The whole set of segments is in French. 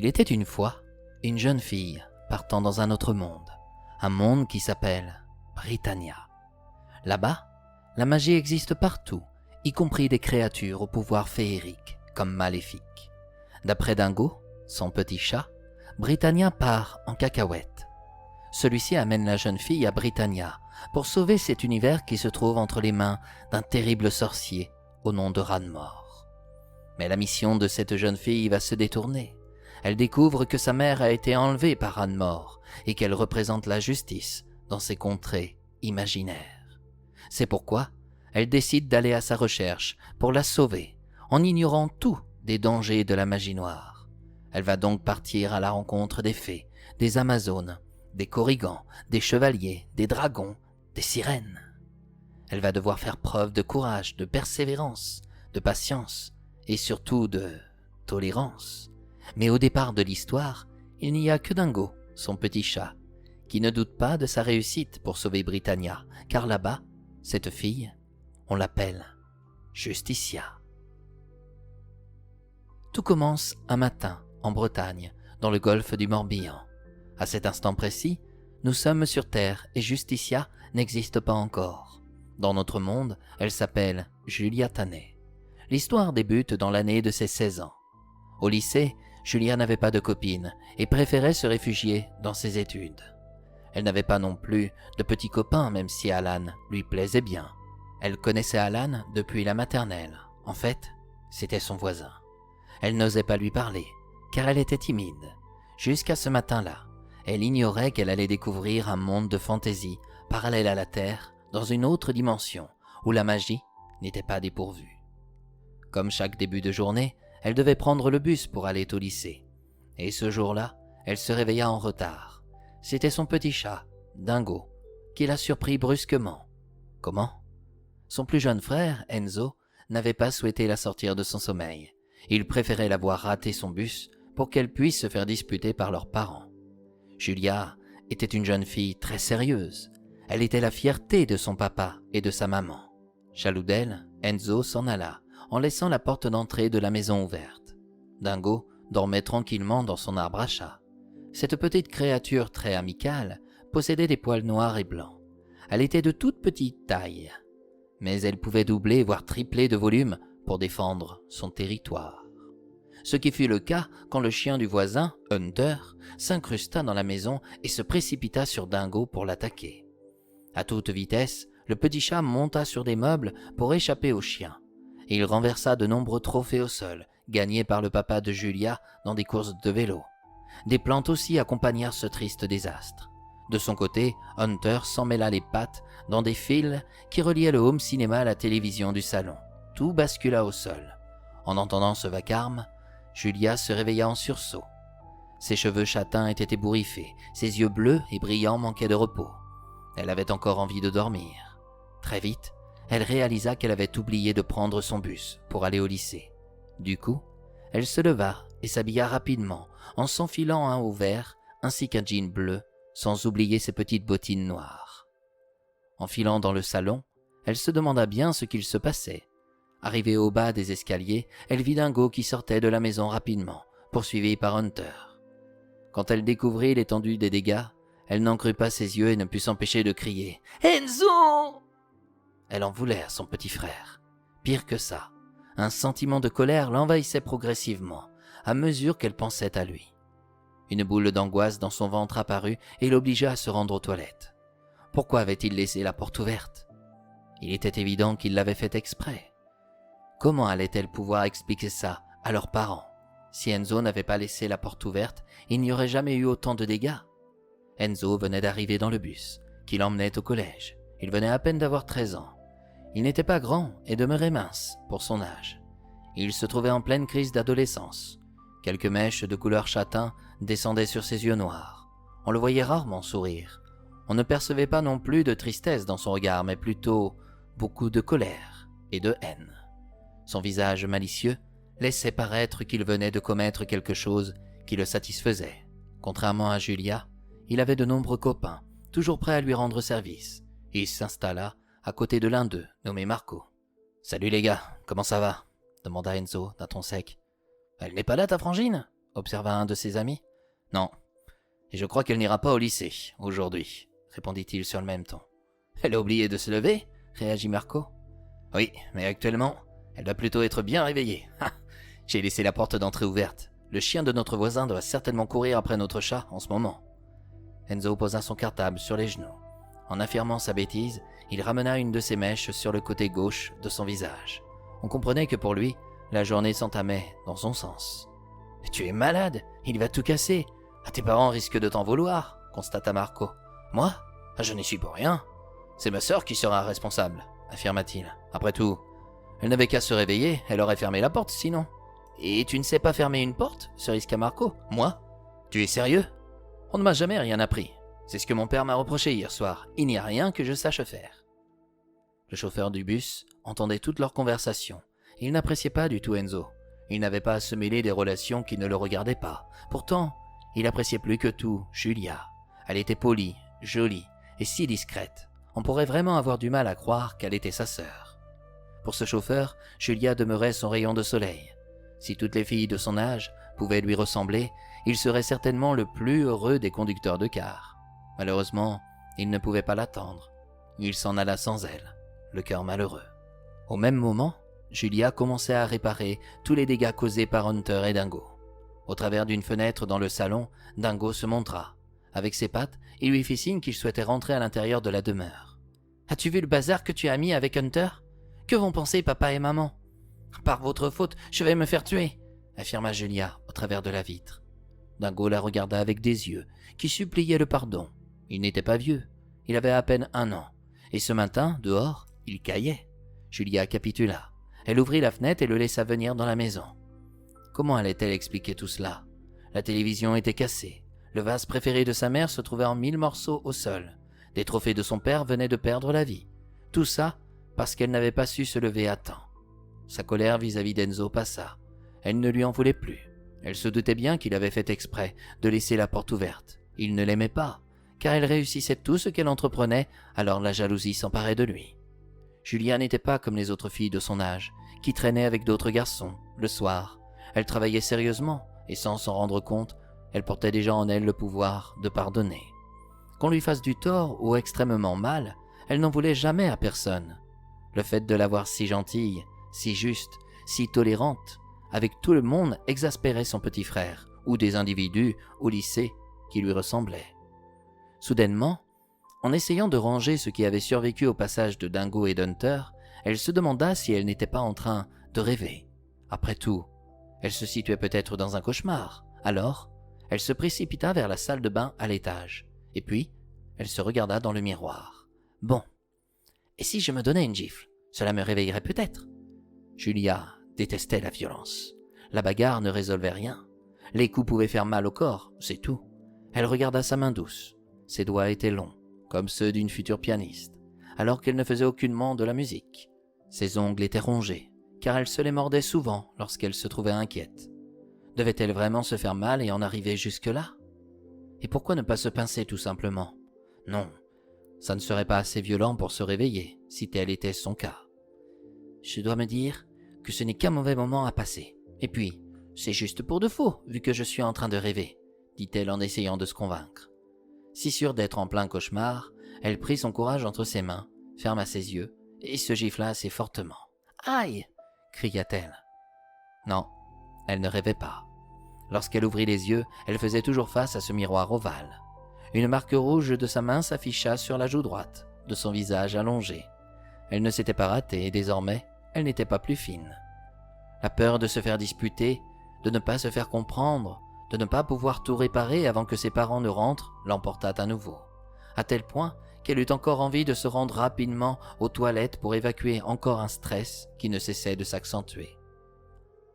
Il était une fois une jeune fille partant dans un autre monde, un monde qui s'appelle Britannia. Là-bas, la magie existe partout, y compris des créatures au pouvoir féerique, comme maléfiques. D'après Dingo, son petit chat, Britannia part en cacahuète. Celui-ci amène la jeune fille à Britannia pour sauver cet univers qui se trouve entre les mains d'un terrible sorcier au nom de Ranmore. Mais la mission de cette jeune fille va se détourner. Elle découvre que sa mère a été enlevée par Ranmore et qu'elle représente la justice dans ces contrées imaginaires. C'est pourquoi elle décide d'aller à sa recherche pour la sauver, en ignorant tout des dangers de la magie noire. Elle va donc partir à la rencontre des fées, des amazones, des korrigans, des chevaliers, des dragons, des sirènes. Elle va devoir faire preuve de courage, de persévérance, de patience et surtout de tolérance. Mais au départ de l'histoire, il n'y a que Dingo, son petit chat, qui ne doute pas de sa réussite pour sauver Britannia, car là-bas, cette fille, on l'appelle Justicia. Tout commence un matin en Bretagne, dans le golfe du Morbihan. À cet instant précis, nous sommes sur Terre et Justicia n'existe pas encore. Dans notre monde, elle s'appelle Julia Tanet. L'histoire débute dans l'année de ses 16 ans. Au lycée, Julia n'avait pas de copine et préférait se réfugier dans ses études. Elle n'avait pas non plus de petits copains, même si Alan lui plaisait bien. Elle connaissait Alan depuis la maternelle. En fait, c'était son voisin. Elle n'osait pas lui parler, car elle était timide. Jusqu'à ce matin-là, elle ignorait qu'elle allait découvrir un monde de fantaisie parallèle à la Terre, dans une autre dimension, où la magie n'était pas dépourvue. Comme chaque début de journée, elle devait prendre le bus pour aller au lycée. Et ce jour-là, elle se réveilla en retard. C'était son petit chat, Dingo, qui la surprit brusquement. Comment ? Son plus jeune frère, Enzo, n'avait pas souhaité la sortir de son sommeil. Il préférait la voir rater son bus pour qu'elle puisse se faire disputer par leurs parents. Julia était une jeune fille très sérieuse. Elle était la fierté de son papa et de sa maman. Jaloux d'elle, Enzo s'en alla, en laissant la porte d'entrée de la maison ouverte. Dingo dormait tranquillement dans son arbre à chat. Cette petite créature très amicale possédait des poils noirs et blancs. Elle était de toute petite taille, mais elle pouvait doubler voire tripler de volume pour défendre son territoire. Ce qui fut le cas quand le chien du voisin, Hunter, s'incrusta dans la maison et se précipita sur Dingo pour l'attaquer. À toute vitesse, le petit chat monta sur des meubles pour échapper au chien. Il renversa de nombreux trophées au sol, gagnés par le papa de Julia dans des courses de vélo. Des plantes aussi accompagnèrent ce triste désastre. De son côté, Hunter s'emmêla les pattes dans des fils qui reliaient le home cinéma à la télévision du salon. Tout bascula au sol. En entendant ce vacarme, Julia se réveilla en sursaut. Ses cheveux châtains étaient ébouriffés, ses yeux bleus et brillants manquaient de repos. Elle avait encore envie de dormir. Très vite, elle réalisa qu'elle avait oublié de prendre son bus pour aller au lycée. Du coup, elle se leva et s'habilla rapidement en s'enfilant un haut vert ainsi qu'un jean bleu, sans oublier ses petites bottines noires. Enfilant dans le salon, elle se demanda bien ce qu'il se passait. Arrivée au bas des escaliers, elle vit Dingo qui sortait de la maison rapidement, poursuivi par Hunter. Quand elle découvrit l'étendue des dégâts, elle n'en crut pas ses yeux et ne put s'empêcher de crier « Enzo !» Elle en voulait à son petit frère. Pire que ça, un sentiment de colère l'envahissait progressivement, à mesure qu'elle pensait à lui. Une boule d'angoisse dans son ventre apparut et l'obligea à se rendre aux toilettes. Pourquoi avait-il laissé la porte ouverte ? Il était évident qu'il l'avait fait exprès. Comment allait-elle pouvoir expliquer ça à leurs parents ? Si Enzo n'avait pas laissé la porte ouverte, il n'y aurait jamais eu autant de dégâts. Enzo venait d'arriver dans le bus, qui l'emmenait au collège. Il venait à peine d'avoir 13 ans. Il n'était pas grand et demeurait mince pour son âge. Il se trouvait en pleine crise d'adolescence. Quelques mèches de couleur châtain descendaient sur ses yeux noirs. On le voyait rarement sourire. On ne percevait pas non plus de tristesse dans son regard, mais plutôt beaucoup de colère et de haine. Son visage malicieux laissait paraître qu'il venait de commettre quelque chose qui le satisfaisait. Contrairement à Julia, il avait de nombreux copains, toujours prêts à lui rendre service. Il s'installa à côté de l'un d'eux, nommé Marco. « Salut les gars, comment ça va ?» demanda Enzo d'un ton sec. « Elle n'est pas là ta frangine ? observa un de ses amis. Non, et je crois qu'elle n'ira pas au lycée, aujourd'hui, répondit-il sur le même ton. Elle a oublié de se lever, réagit Marco. Oui, mais actuellement, elle doit plutôt être bien réveillée. J'ai laissé la porte d'entrée ouverte. Le chien de notre voisin doit certainement courir après notre chat en ce moment. Enzo posa son cartable sur les genoux. En affirmant sa bêtise, il ramena une de ses mèches sur le côté gauche de son visage. On comprenait que pour lui, la journée s'entamait dans son sens. « Tu es malade, il va tout casser. Tes parents risquent de t'en vouloir, constata Marco. Moi ? Je n'y suis pour rien. C'est ma sœur qui sera responsable, affirma-t-il. Après tout, elle n'avait qu'à se réveiller, elle aurait fermé la porte sinon. Et tu ne sais pas fermer une porte ? Se risqua Marco. Moi ? Tu es sérieux ? On ne m'a jamais rien appris. C'est ce que mon père m'a reproché hier soir. Il n'y a rien que je sache faire. Le chauffeur du bus entendait toute leur conversation. Il n'appréciait pas du tout Enzo. Il n'avait pas à se mêler des relations qui ne le regardaient pas. Pourtant, il appréciait plus que tout Julia. Elle était polie, jolie et si discrète. On pourrait vraiment avoir du mal à croire qu'elle était sa sœur. Pour ce chauffeur, Julia demeurait son rayon de soleil. Si toutes les filles de son âge pouvaient lui ressembler, il serait certainement le plus heureux des conducteurs de car. Malheureusement, il ne pouvait pas l'attendre. Il s'en alla sans elle, le cœur malheureux. Au même moment, Julia commençait à réparer tous les dégâts causés par Hunter et Dingo. Au travers d'une fenêtre dans le salon, Dingo se montra. Avec ses pattes, il lui fit signe qu'il souhaitait rentrer à l'intérieur de la demeure. « As-tu vu le bazar que tu as mis avec Hunter ? Que vont penser papa et maman ? Par votre faute, je vais me faire tuer !» affirma Julia au travers de la vitre. Dingo la regarda avec des yeux qui suppliaient le pardon. Il n'était pas vieux, il avait à peine 1 an. Et ce matin, dehors, il caillait. Julia capitula. Elle ouvrit la fenêtre et le laissa venir dans la maison. Comment allait-elle expliquer tout cela ? La télévision était cassée. Le vase préféré de sa mère se trouvait en 1000 morceaux au sol. Des trophées de son père venaient de perdre la vie. Tout ça parce qu'elle n'avait pas su se lever à temps. Sa colère vis-à-vis d'Enzo passa. Elle ne lui en voulait plus. Elle se doutait bien qu'il avait fait exprès de laisser la porte ouverte. Il ne l'aimait pas, car elle réussissait tout ce qu'elle entreprenait, alors la jalousie s'emparait de lui. Julia n'était pas comme les autres filles de son âge, qui traînaient avec d'autres garçons, le soir. Elle travaillait sérieusement, et sans s'en rendre compte, elle portait déjà en elle le pouvoir de pardonner. Qu'on lui fasse du tort ou extrêmement mal, elle n'en voulait jamais à personne. Le fait de la voir si gentille, si juste, si tolérante, avec tout le monde exaspérait son petit frère, ou des individus au lycée qui lui ressemblaient. Soudainement, en essayant de ranger ce qui avait survécu au passage de Dingo et d'Hunter, elle se demanda si elle n'était pas en train de rêver. Après tout, elle se situait peut-être dans un cauchemar. Alors, elle se précipita vers la salle de bain à l'étage. Et puis, elle se regarda dans le miroir. Bon, et si je me donnais une gifle, cela me réveillerait peut-être. Julia détestait la violence. La bagarre ne résolvait rien. Les coups pouvaient faire mal au corps, c'est tout. Elle regarda sa main douce. Ses doigts étaient longs, comme ceux d'une future pianiste, alors qu'elle ne faisait aucunement de la musique. Ses ongles étaient rongés, car elle se les mordait souvent lorsqu'elle se trouvait inquiète. Devait-elle vraiment se faire mal et en arriver jusque-là ? Et pourquoi ne pas se pincer tout simplement ? Non, ça ne serait pas assez violent pour se réveiller, si tel était son cas. Je dois me dire que ce n'est qu'un mauvais moment à passer. Et puis, c'est juste pour de faux, vu que je suis en train de rêver, dit-elle en essayant de se convaincre. Si sûre d'être en plein cauchemar, elle prit son courage entre ses mains, ferma ses yeux et se gifla assez fortement. « Aïe !» cria-t-elle. Non, elle ne rêvait pas. Lorsqu'elle ouvrit les yeux, elle faisait toujours face à ce miroir ovale. Une marque rouge de sa main s'afficha sur la joue droite, de son visage allongé. Elle ne s'était pas ratée et désormais, elle n'était pas plus fine. La peur de se faire disputer, de ne pas se faire comprendre, de ne pas pouvoir tout réparer avant que ses parents ne rentrent, l'emporta à nouveau, à tel point qu'elle eut encore envie de se rendre rapidement aux toilettes pour évacuer encore un stress qui ne cessait de s'accentuer.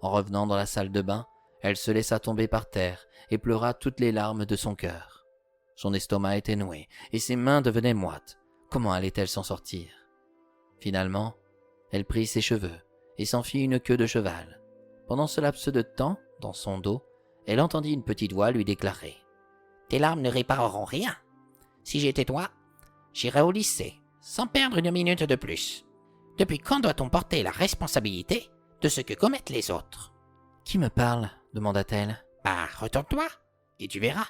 En revenant dans la salle de bain, elle se laissa tomber par terre et pleura toutes les larmes de son cœur. Son estomac était noué et ses mains devenaient moites. Comment allait-elle s'en sortir ? Finalement, elle prit ses cheveux et s'en fit une queue de cheval. Pendant ce laps de temps, dans son dos, elle entendit une petite voix lui déclarer « Tes larmes ne répareront rien. Si j'étais toi, j'irais au lycée, sans perdre une minute de plus. Depuis quand doit-on porter la responsabilité de ce que commettent les autres ?» « Qui me parle ?» demanda-t-elle. « Ah, retourne-toi, et tu verras.